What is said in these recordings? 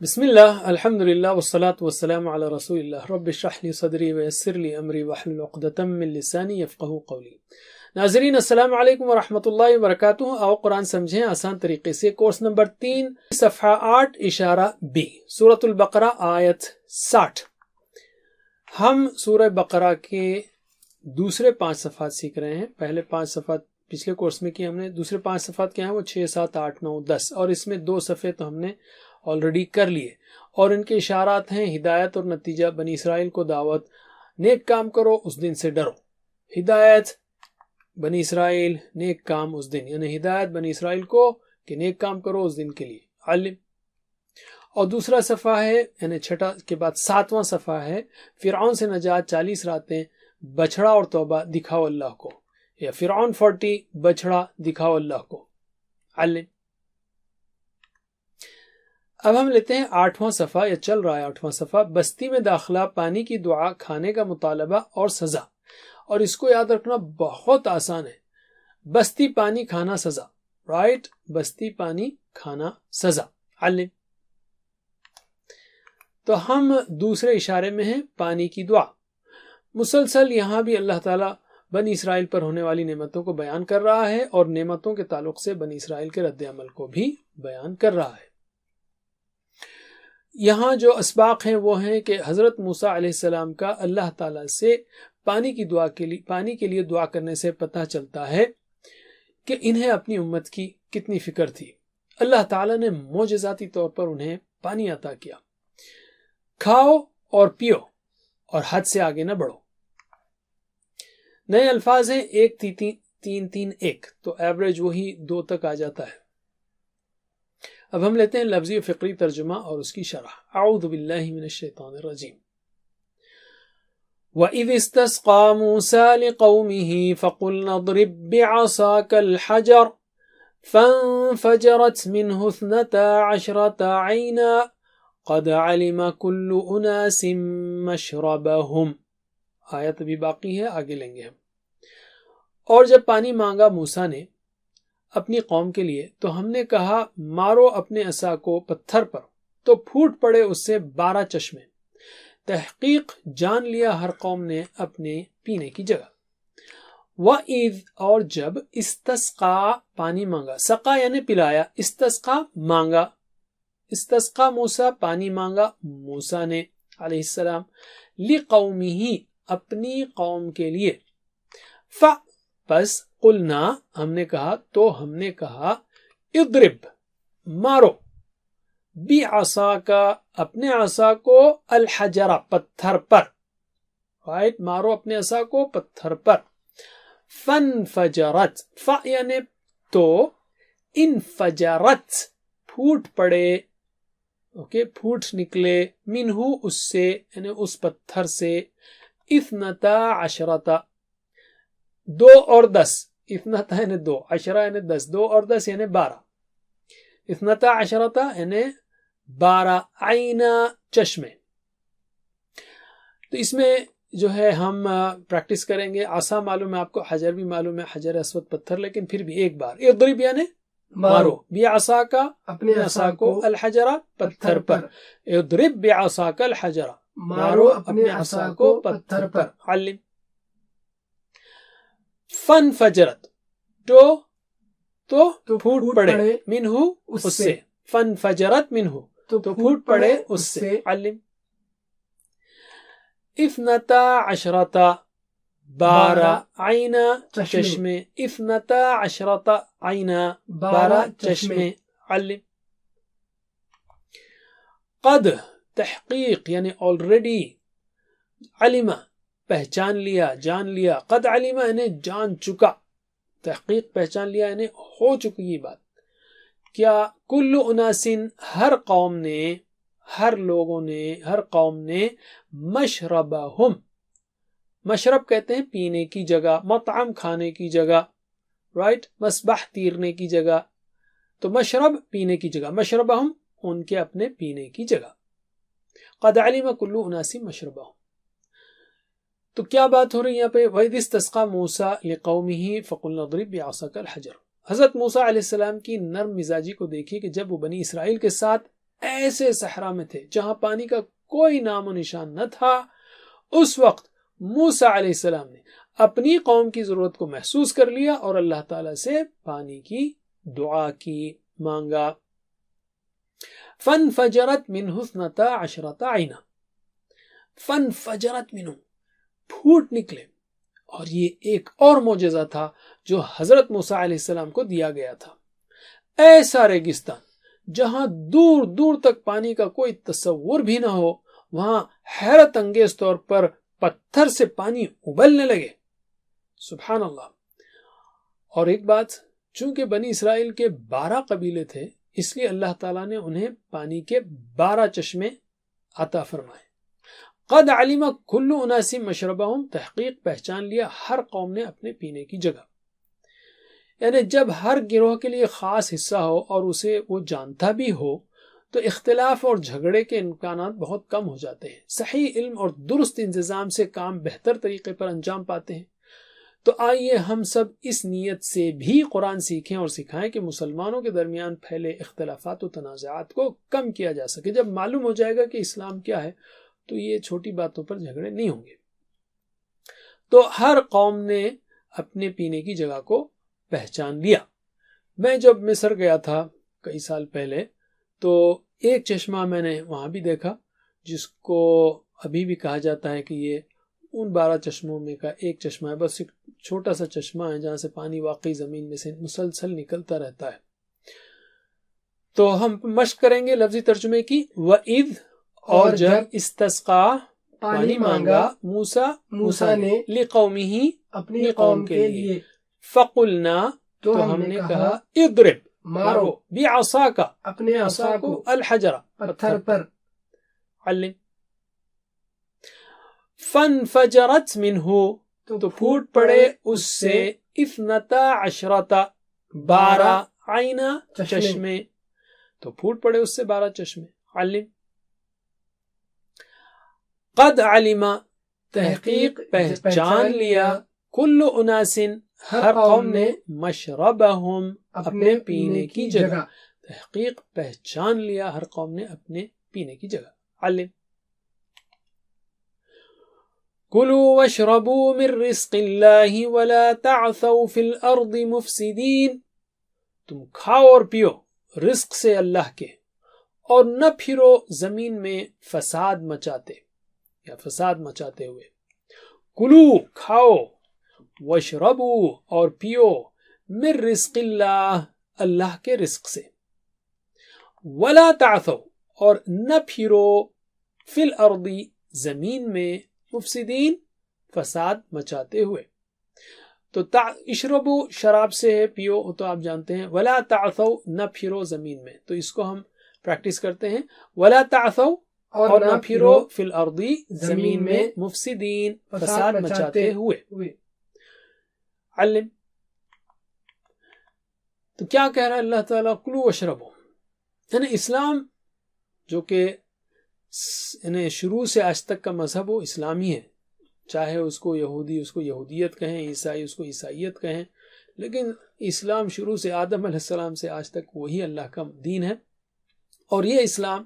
بسم اللہ الحمدللہ والصلاة والسلام علی رسول اللہ رب اشرح لی صدری ویسر لی امری واحلل عقدۃ من لسانی یفقہوا قولی۔ ناظرین السلام علیکم ورحمۃ اللہ وبرکاتہ۔ آؤ قرآن سمجھیں آسان طریقے سے، کورس نمبر 3 صفحہ 8 اشارہ B، سورۃ البقرہ آیت 60۔ ہم سورہ بقرہ کے دوسرے 5 صفحات سیکھ رہے ہیں۔ پہلے 5 صفحات پچھلے کورس میں کیے ہم نے، دوسرے 5 صفحات کیا ہیں وہ 6، 7، 8، 9، 10، اور اس میں 2 صفحے تو ہم نے آلریڈی کر لیے، اور ان کے اشارات ہیں ہدایت اور نتیجہ، بنی اسرائیل کو دعوت، نیک کام کرو اس دن سے ڈرو، ہدایت بنی اسرائیل، نیک کام اس دن، یعنی ہدایت بنی اسرائیل کو کہ نیک کام کرو اس دن کے لیے، علم۔ اور دوسرا صفحہ ہے، یعنی 6 کے بعد 7واں صفحہ ہے، فرعون سے نجات، 40 راتیں، بچھڑا اور توبہ، دکھاؤ اللہ کو، یا فرعون 40، بچھڑا، دکھاؤ اللہ کو، علم۔ اب ہم لیتے ہیں 8واں صفحہ، یا چل رہا ہے 8واں صفحہ، بستی میں داخلہ، پانی کی دعا، کھانے کا مطالبہ اور سزا۔ اور اس کو یاد رکھنا بہت آسان ہے، بستی پانی کھانا سزا، رائٹ، بستی پانی کھانا سزا، علم۔ تو ہم دوسرے اشارے میں ہیں، پانی کی دعا۔ مسلسل یہاں بھی اللہ تعالیٰ بنی اسرائیل پر ہونے والی نعمتوں کو بیان کر رہا ہے، اور نعمتوں کے تعلق سے بنی اسرائیل کے رد عمل کو بھی بیان کر رہا ہے۔ یہاں جو اسباق ہیں وہ ہیں کہ حضرت موسیٰ علیہ السلام کا اللہ تعالیٰ سے پانی کے لیے دعا کرنے سے پتہ چلتا ہے کہ انہیں اپنی امت کی کتنی فکر تھی۔ اللہ تعالیٰ نے معجزاتی طور پر انہیں پانی عطا کیا۔ کھاؤ اور پیو اور حد سے آگے نہ بڑھو۔ نئے الفاظ ہیں 1 3 3 1، تو ایوریج وہی 2 تک آ جاتا ہے۔ اب ہم لیتے ہیں لفظی و فقری ترجمہ اور اس کی شرح۔ اعوذ باللہ من الشیطان الرجیم۔ وَإِذِ اسْتَسْقَى مُوسَى لِقَوْمِهِ فَقُلْنَا اضْرِب بِّعَصَاكَ الْحَجَرَ فَانْفَجَرَتْ مِنْهُ 12 عَيْنًا قَدْ عَلِمَ كُلُّ أُنَاسٍ مَّشْرَبَهُمْ۔ آیت ابھی باقی ہے، آگے لیں گے ہم۔ اور جب پانی مانگا موسیٰ نے اپنی قوم کے لیے، تو ہم نے کہا مارو اپنے عصا کو پتھر پر، تو پھوٹ پڑے اس سے 12 چشمے۔ تحقیق جان لیا ہر قوم نے اپنے پینے کی جگہ۔ وَإِذْ، اور جب، استسقا پانی مانگا، سقا یعنی پلایا، استسقا مانگا، استسقا موسیٰ پانی مانگا موسیٰ نے علیہ السلام، لِقَوْمِهِ اپنی قوم کے لیے، پس قلنا ہم نے کہا اضرب مارو، بعصاکا اپنے عصا کو، الحجر پتھر پر، رائٹ، مارو اپنے عصا کو پتھر پر۔ فانفجرت، ف یعنی تو، انفجرت پھوٹ پڑے، اوکے، پھوٹ نکلے، منہ اس سے، یعنی اس پتھر سے، 12 2 اور 10، 12 یعنی 2، 10 یعنی 10، 2 اور 10 یعنی 12، 12 یعنی 12 عینا چشمے۔ تو اس میں جو ہے ہم پریکٹس کریں گے، عصا معلوم ہے آپ کو، حجر بھی معلوم ہے، حجر اسود پتھر، لیکن پھر بھی ایک بار، اضرب یعنی مارو، بعصاک اپنے عصا کو، الحجر پتھر پر، اضرب بعصاک الحجر مارو اپنے عصا کو پتھر پر، علم۔ فانفجرت تو پھوٹ پڑے، منہ اس سے، فانفجرت منہ تو پھوٹ پڑے اس سے، علم۔ 12 12 عینا چشمے، 12 عینا 12 چشمے، علم۔ قد تحقیق یعنی آلریڈی، علم پہچان لیا، جان لیا، قد علم یعنی جان چکا، تحقیق پہچان لیا یعنی ہو چکی یہ بات، کیا، کل اناسن ہر قوم نے، ہر لوگوں نے، ہر قوم نے، مشربہم مشرب کہتے ہیں پینے کی جگہ، مطعم کھانے کی جگہ، رائٹ، مسبح تیرنے کی جگہ، تو مشرب پینے کی جگہ، مشربہم ان کے اپنے پینے کی جگہ، قد علم کل اناس مشربہم۔ تو کیا بات ہو رہی ہے یہاں پہ، وَإِذِ اسْتَسْقَى مُوسَىٰ لِقَوْمِهِ فَقُلْنَا اضْرِب بِّعَصَاكَ الْحَجَرَ۔ حضرت موسیٰ علیہ السلام کی نرم مزاجی کو دیکھیے کہ جب وہ بنی اسرائیل کے ساتھ ایسے صحرا میں تھے جہاں پانی کا کوئی نام و نشان نہ تھا. اس وقت موسیٰ علیہ السلام نے اپنی قوم کی ضرورت کو محسوس کر لیا اور اللہ تعالیٰ سے پانی کی دعا کی، مانگا. فانفجرت منہ 12 عینا، فانفجرت منہ پھوٹ نکلے. اور یہ ایک اور معجزہ تھا جو حضرت موسیٰ علیہ السلام کو دیا گیا تھا. ایسا ریگستان جہاں دور دور تک پانی کا کوئی تصور بھی نہ ہو، وہاں حیرت انگیز طور پر پتھر سے پانی ابلنے لگے. سبحان اللہ. اور ایک بات، چونکہ بنی اسرائیل کے 12 قبیلے تھے، اس لیے اللہ تعالیٰ نے انہیں پانی کے 12 چشمے عطا فرمائے. قد علم کل اناس مشربہم، تحقیق پہچان لیا ہر قوم نے اپنے پینے کی جگہ. یعنی جب ہر گروہ کے لیے خاص حصہ ہو اور اسے وہ جانتا بھی ہو تو اختلاف اور جھگڑے کے امکانات بہت کم ہو جاتے ہیں. صحیح علم اور درست انتظام سے کام بہتر طریقے پر انجام پاتے ہیں. تو آئیے ہم سب اس نیت سے بھی قرآن سیکھیں اور سکھائیں کہ مسلمانوں کے درمیان پھیلے اختلافات و تنازعات کو کم کیا جا سکے. جب معلوم ہو جائے گا کہ اسلام کیا ہے تو یہ چھوٹی باتوں پر جھگڑے نہیں ہوں گے. تو ہر قوم نے اپنے پینے کی جگہ کو پہچان لیا. میں جب مصر گیا تھا کئی سال پہلے تو ایک چشمہ میں نے وہاں بھی دیکھا جس کو ابھی بھی کہا جاتا ہے کہ یہ ان 12 چشموں میں کا ایک چشمہ ہے. بس ایک چھوٹا سا چشمہ ہے جہاں سے پانی واقعی زمین میں سے مسلسل نکلتا رہتا ہے. تو ہم مشق کریں گے لفظی ترجمے کی. وَإِذْ، اور جب استسقا پانی مانگا موسیٰ نے لِقَوْمِهِ اپنی قوم کے لیے. فَقُلْنَا تو ہم نے کہا اضرب مارو بعصاک اپنے عصا کو الحجر پتھر پر. علم. فانفجرت منہ تو پھوٹ پڑے اس سے 12 عینا چشمے. تو پھوٹ پڑے اس سے 12 چشمے. علم. قد علم تحقیق پہچان لیا کل اناس ہر قوم نے مشربہم اپنے پینے کی جگہ. تحقیق پہچان لیا ہر قوم نے اپنے پینے کی جگہ. علم. کلوا واشربوا من رزق اللہ ولا تعثوا فی الارض مفسدین. تم کھاؤ اور پیو رزق سے اللہ کے اور نہ پھرو زمین میں فساد مچاتے یا فساد مچاتے ہوئے. کلو کھاؤ، واشربوا اور پیو، من رزق اللہ اللہ کے رزق سے، ولا تعثوا اور نہ پھرو فی الارض زمین میں مفسدین فساد مچاتے ہوئے. تو اشربو شراب سے ہے، پیو تو آپ جانتے ہیں. ولا تعثوا نہ پھرو زمین میں، تو اس کو ہم پریکٹس کرتے ہیں. ولا تعثوا اور نہ پھرو فی الارض زمین میں مفسدین فساد مچاتے ہوئے. علم. تو کیا کہہ رہا ہے اللہ تعالیٰ؟ کلو واشربو. یعنی اسلام جو کہ یعنی شروع سے آج تک کا مذہب وہ اسلامی ہے، چاہے اس کو یہودی اس کو یہودیت کہیں، عیسائی اس کو عیسائیت کہیں، لیکن اسلام شروع سے آدم علیہ السلام سے آج تک وہی اللہ کا دین ہے. اور یہ اسلام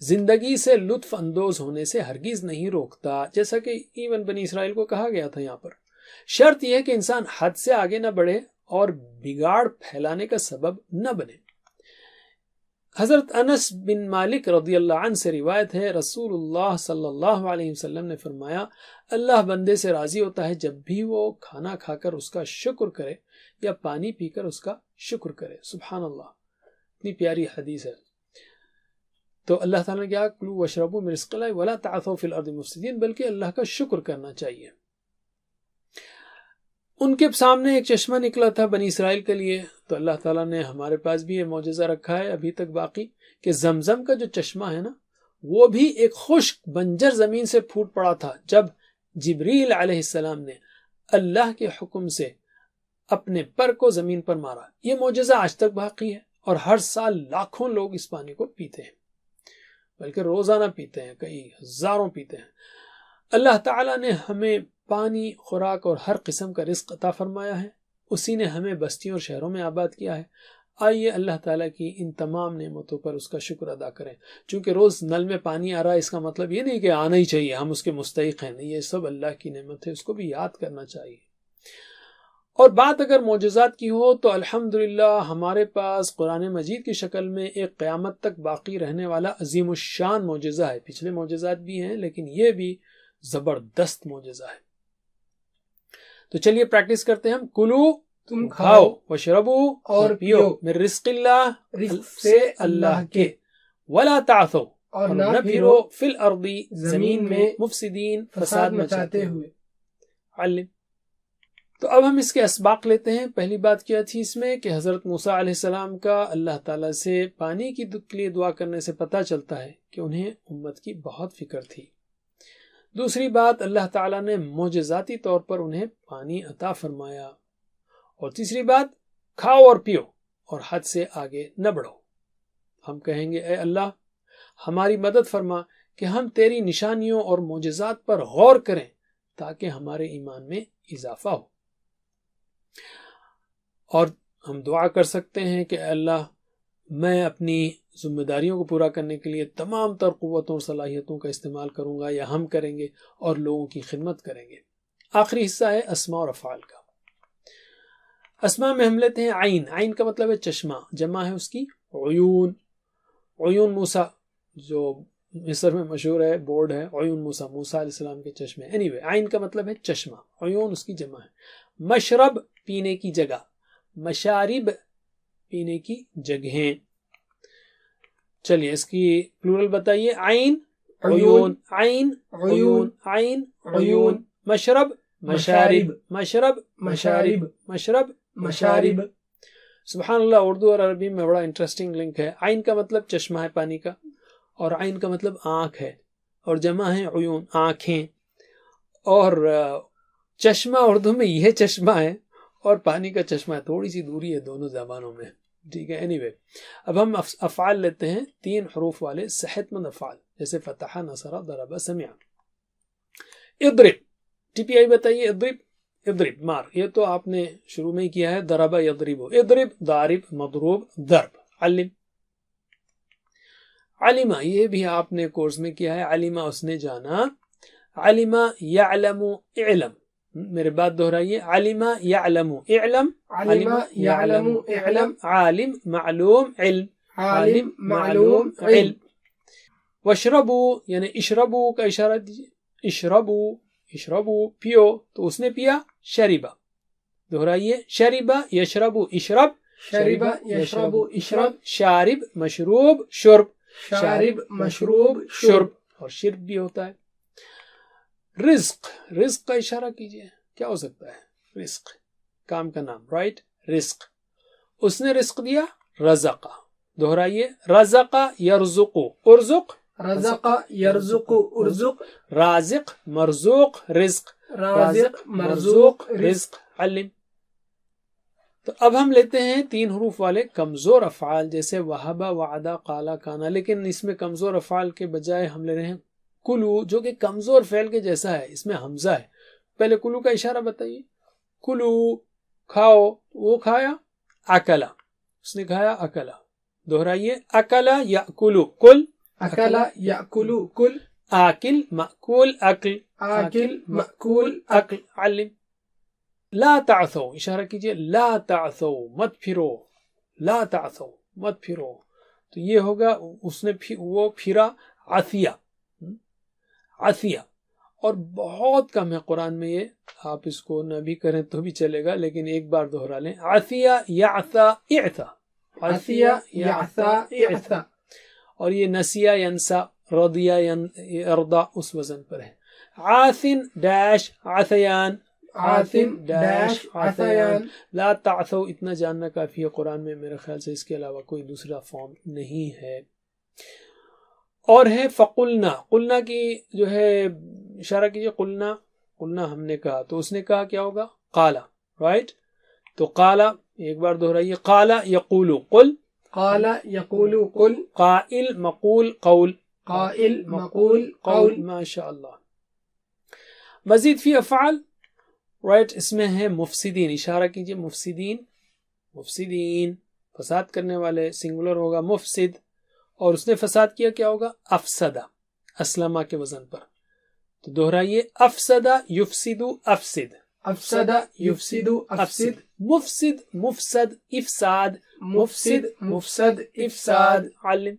زندگی سے لطف اندوز ہونے سے ہرگز نہیں روکتا، جیسا کہ ایون بنی اسرائیل کو کہا گیا تھا. یہاں پر شرط یہ ہے کہ انسان حد سے آگے نہ بڑھے اور بگاڑ پھیلانے کا سبب نہ بنے. حضرت انس بن مالک رضی اللہ عنہ سے روایت ہے، رسول اللہ صلی اللہ علیہ وسلم نے فرمایا، اللہ بندے سے راضی ہوتا ہے جب بھی وہ کھانا کھا کر اس کا شکر کرے یا پانی پی کر اس کا شکر کرے. سبحان اللہ، اتنی پیاری حدیث ہے. تو اللہ تعالیٰ نے کیا؟ کلو واشربوا من رزق اللہ ولا تعثوا فی الارض مفسدین، بلکہ اللہ کا شکر کرنا چاہیے. ان کے سامنے ایک چشمہ نکلا تھا بنی اسرائیل کے لیے، تو اللہ تعالیٰ نے ہمارے پاس بھی یہ معجزہ رکھا ہے ابھی تک باقی، کہ زمزم کا جو چشمہ ہے نا وہ بھی ایک خشک بنجر زمین سے پھوٹ پڑا تھا جب جبریل علیہ السلام نے اللہ کے حکم سے اپنے پر کو زمین پر مارا. یہ معجزہ آج تک باقی ہے اور ہر سال لاکھوں لوگ اس پانی کو پیتے ہیں، بلکہ روزانہ پیتے ہیں، کئی ہزاروں پیتے ہیں. اللہ تعالیٰ نے ہمیں پانی، خوراک اور ہر قسم کا رزق عطا فرمایا ہے. اسی نے ہمیں بستیوں اور شہروں میں آباد کیا ہے. آئیے اللہ تعالیٰ کی ان تمام نعمتوں پر اس کا شکر ادا کریں. چونکہ روز نل میں پانی آ رہا ہے اس کا مطلب یہ نہیں کہ آنا ہی چاہیے، ہم اس کے مستحق ہیں، نہیں، یہ سب اللہ کی نعمت ہے، اس کو بھی یاد کرنا چاہیے. اور بات اگر معجزات کی ہو تو الحمدللہ ہمارے پاس قرآن مجید کی شکل میں ایک قیامت تک باقی رہنے والا عظیم الشان معجزہ ہے. پچھلے معجزات بھی ہیں لیکن یہ بھی زبردست معجزہ ہے. تو چلیے پریکٹس کرتے ہیں ہم. کلو تم کھاؤ، وشربو اور پیو من رزق اللہ، رزق سے اللہ کے، ولا تعثوا اور اور نہ نہ پھرو پھرو فی الارض زمین میں مفسدین فساد مچاتے ہوئے. علم. تو اب ہم اس کے اسباق لیتے ہیں. پہلی بات کیا تھی اس میں کہ حضرت موسیٰ علیہ السلام کا اللہ تعالیٰ سے پانی کی کے لیے دعا کرنے سے پتہ چلتا ہے کہ انہیں امت کی بہت فکر تھی. دوسری بات، اللہ تعالیٰ نے معجزاتی طور پر انہیں پانی عطا فرمایا. اور تیسری بات، کھاؤ اور پیو اور حد سے آگے نہ بڑھو. ہم کہیں گے اے اللہ ہماری مدد فرما کہ ہم تیری نشانیوں اور معجزات پر غور کریں تاکہ ہمارے ایمان میں اضافہ ہو. اور ہم دعا کر سکتے ہیں کہ اے اللہ میں اپنی ذمہ داریوں کو پورا کرنے کے لیے تمام تر قوتوں اور صلاحیتوں کا استعمال کروں گا، یا ہم کریں گے اور لوگوں کی خدمت کریں گے. آخری حصہ ہے اسماء اور افعال کا. اسماء میں ہم لیتے ہیں عین. عین کا مطلب ہے چشمہ، جمع ہے اس کی عیون. عیون موسیٰ جو مصر میں مشہور ہے، بورڈ ہے، عیون موسیٰ، موسیٰ علیہ السلام کے چشمے. anyway عین کا مطلب ہے چشمہ، عیون اس کی جمع ہے. مشرب پینے کی جگہ، مشارب پینے کی جگہیں. چلیے اس کی پلورل بتائیے. عین عیون، عین عیون، عین عیون. مشرب مشارب، مشرب مشارب، مشرب مشارب. سبحان اللہ، اردو اور عربی میں بڑا انٹرسٹنگ لنک ہے. عین کا مطلب چشمہ ہے پانی کا، اور عین کا مطلب آنکھ ہے، اور جمع ہے عیون، آنکھیں. اور چشمہ اردو میں یہ چشمہ ہے اور پانی کا چشمہ ہے، تھوڑی سی دوری ہے دونوں زبانوں میں. ٹھیک ہے. anyway اب ہم افعال لیتے ہیں، 3 حروف والے صحت مند افعال، جیسے فتح، نصر، ضرب، سمع. اضرب، ٹی پی آئی بتائیے. اضرب، اضرب مار، یہ تو آپ نے شروع میں ہی کیا ہے. ضرب یضرب، اضرب ضارب مضروب ضرب. علم، علمہ، یہ بھی آپ نے کورس میں کیا ہے. علمہ اس نے جانا. علمہ یعلم اعلم، میرے بات دہرائیے. علمہ یعلم اعلم، علم یعلم اعلم، عالم معلوم علم، عالم معلوم علم. واشربو یعنی اشربو کا اشارہ دیجیے. اشربو، اشربو پیو، تو اس نے پیا. شربا، دہرائیے. شربا یشربو اشرب، شرب یشرب اشرب، شارب مشروب شرب، شارب مشروب شرب، اور شرب بھی ہوتا ہے. رزق، رزق کا اشارہ کیجئے، کیا ہو سکتا ہے؟ رزق کام کا نام، رائٹ. رزق، اس نے رزق دیا. رزق، دہرائیے. رزق یرزق، ارزق، رزق یرزق ارزق، رازق مرزوق رزق، رازق مرزوق رزق. علم. تو اب ہم لیتے ہیں 3 حروف والے کمزور افعال، جیسے وہبا، وعدہ، قالا، کانا. لیکن اس میں کمزور افعال کے بجائے ہم لے رہے ہیں کلو، جو کہ کمزور فعل کے جیسا ہے، اس میں حمزہ ہے. پہلے کلو کا اشارہ بتائیے. کلو کھاؤ، وہ کھایا. اکلا، اس نے کھایا. اکلا، دہرائیے. اکلا یاکلو کل، اکلا یاکلو کل، آکل مأکول اکل، آکل مأکول اکل. علم. لا تعثو، اشارہ کیجئے. لا تعثو، مت پھرو. لا تعثو، مت پھرو. تو یہ ہوگا اس نے وہ پھرا. عثیہ، عثیہ. اور بہت کم ہے قرآن میں یہ، آپ اس کو نہ بھی کریں تو بھی چلے گا، لیکن ایک بار دہرا لیں. عثیہ یعثا اعثا، عثیہ یعثا اعثا. اور یہ نسیہ ینسا، رضیہ ارضا، اس وزن پر ہے. عاثن ڈیش عثیان، عاثم ڈیش عثیان. لا تعثو، اتنا جاننا کافی ہے. قرآن میں میرے خیال سے اس کے علاوہ کوئی دوسرا فارم نہیں ہے. اور ہے فقلنا. قلنا کی جو ہے اشارہ کیجئے. قلنا، قلنا ہم نے کہا، تو اس نے کہا کیا ہوگا؟ قالا، رائٹ. تو قالا ایک بار دہرائیے. قالا یقول قل، قال یقول قل، قائل مقول قول، قائل مقول قول. ماشاء اللہ. مزید فی افعال، رائٹ. اس میں ہے مفسدین، اشارہ کیجئے. مفسدین، مفسدین. فساد کرنے والے سنگولر ہوگا مفسد، اور اس نے فساد کیا کیا ہوگا افسدہ، اسلمہ کے وزن پر. تو دہرائیے، افسدہ یفسدو افسد، افسد یفسد افسد، مفسد مفسد افساد، مفسد مفسد افساد. علم.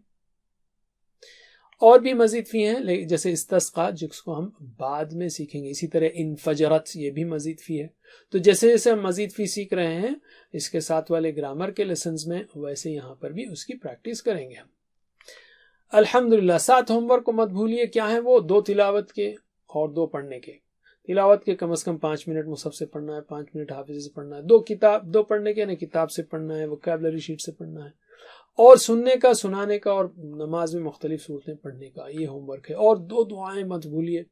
اور بھی مزید فی ہیں جیسے استسقا، جس کو ہم بعد میں سیکھیں گے. اسی طرح انفجرت، یہ بھی مزید فی ہے. تو جیسے جیسے ہم مزید فی سیکھ رہے ہیں اس کے ساتھ والے گرامر کے لیسنز میں، ویسے یہاں پر بھی اس کی پریکٹس کریں گے ہم. الحمدللہ. 7 ہوم ورک کو مت بھولیے. کیا ہیں وہ؟ 2 تلاوت کے اور 2 پڑھنے کے. تلاوت کے کم از کم 5 منٹ مصحف سے پڑھنا ہے، 5 منٹ حافظ سے پڑھنا ہے. 2 پڑھنے کے یعنی کتاب سے پڑھنا ہے، ووکیبلری شیٹ سے پڑھنا ہے. اور سننے کا، سنانے کا، اور نماز میں مختلف صورتیں پڑھنے کا، یہ ہوم ورک ہے. اور 2 دعائیں مت بھولیے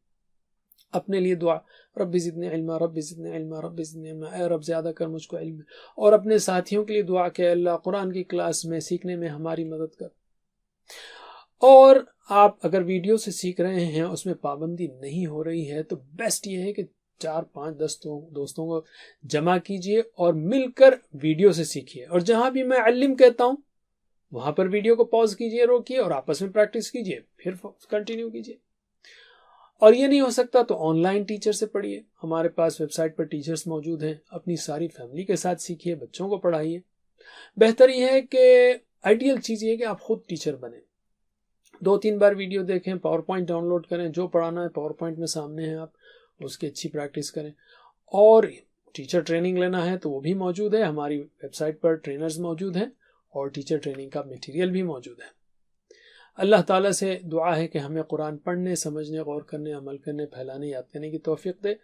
اپنے لیے. دعا رب زدنی علما، رب زدنی علما، رب زدنی علما، اے رب زیادہ کر مجھ کو علم. اور اپنے ساتھیوں کے لیے دعا کہ اللہ قرآن کی کلاس میں سیکھنے میں ہماری مدد کر. اور آپ اگر ویڈیو سے سیکھ رہے ہیں اس میں پابندی نہیں ہو رہی ہے تو بیسٹ یہ ہے کہ 4-5 دوستوں کو جمع کیجئے اور مل کر ویڈیو سے سیکھیے. اور جہاں بھی میں علم کہتا ہوں وہاں پر ویڈیو کو پاز کیجئے، روکیے اور آپس میں پریکٹس کیجئے، پھر کنٹینیو کیجئے. اور یہ نہیں ہو سکتا تو آن لائن ٹیچر سے پڑھیے. ہمارے پاس ویب سائٹ پر ٹیچرز موجود ہیں. اپنی ساری فیملی کے ساتھ سیکھیے، بچوں کو پڑھائیے. بہتر یہ ہے کہ آئیڈیل چیز یہ ہے کہ آپ خود ٹیچر بنیں. 2-3 بار ویڈیو دیکھیں، پاور پوائنٹ ڈاؤن لوڈ کریں، جو پڑھانا ہے پاور پوائنٹ میں سامنے ہے، آپ اس کی اچھی پریکٹس کریں. اور ٹیچر ٹریننگ لینا ہے تو وہ بھی موجود ہے. ہماری ویب سائٹ پر ٹرینرز موجود ہیں اور ٹیچر ٹریننگ کا میٹیریل بھی موجود ہے. اللہ تعالیٰ سے دعا ہے کہ ہمیں قرآن پڑھنے، سمجھنے، غور کرنے، عمل کرنے، پھیلانے، یاد کرنے کی توفیق دے.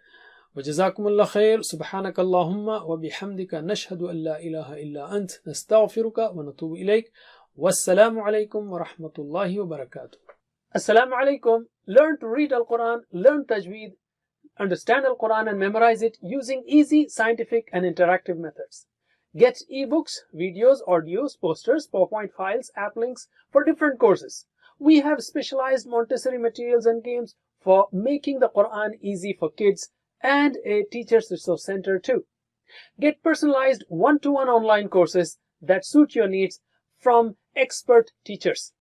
وجزاکم اللہ خیر. سبحانک اللہم وبحمدک، نشہد ان لا الہ الا انت، نستغفرک ونتوب الیک. والسلام علیکم ورحمۃ اللہ وبرکاتہ. السلام علیکم. Learn to read Al-Quran, learn tajweed, understand Al-Quran and memorize it using easy, scientific and interactive methods. Get ebooks, videos, audios, posters, PowerPoint files, app links for different courses. We have specialized Montessori materials and games for making the Quran easy for kids and a teacher's resource center too. Get personalized one-to-one online courses that suit your needs from expert teachers.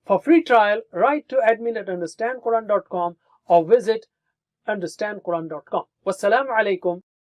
For free trial, write to admin@understandquran.com or visit understandquran.com. Wassalamu alaikum